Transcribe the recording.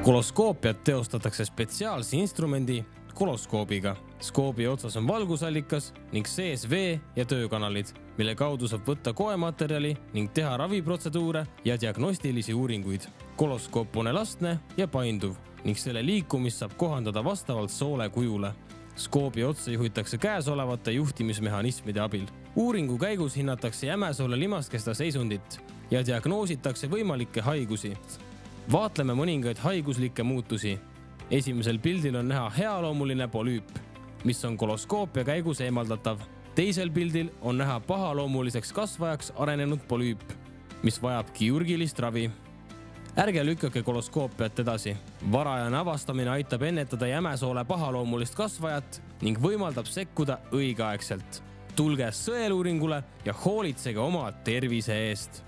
Koloskoopiat teostatakse spetsiaalse instrumendi koloskoobiga. Skoobi otsas on valgusallikas ning sees vee- ja töökanalid, mille kaudu saab võtta koematerjali ning teha raviprotseduure ja diagnostilisi uuringuid. Koloskoop on elastne ja painduv ning selle liikumist saab kohandada vastavalt soole kujule. Skoobi otsa juhitakse käesolevate juhtimismehhanismide abil. Uuringu käigus hinnatakse jämesoole limaskesta seisundit ja diagnoositakse võimalikke haigusi. Vaatleme mõningaid haiguslikke muutusi. Esimesel pildil on näha healoomuline polüüp, mis on koloskoopia käigus eemaldatav. Teisel pildil on näha pahaloomuliseks kasvajaks arenenud polüüp, mis vajab kirurgilist ravi. Ärge lükkake koloskoopiat edasi. Varajane avastamine aitab ennetada jämesoole pahaloomulist kasvajat ning võimaldab sekkuda õigeaegselt. Tulge sõeluuringule ja hoolitsege oma tervise eest.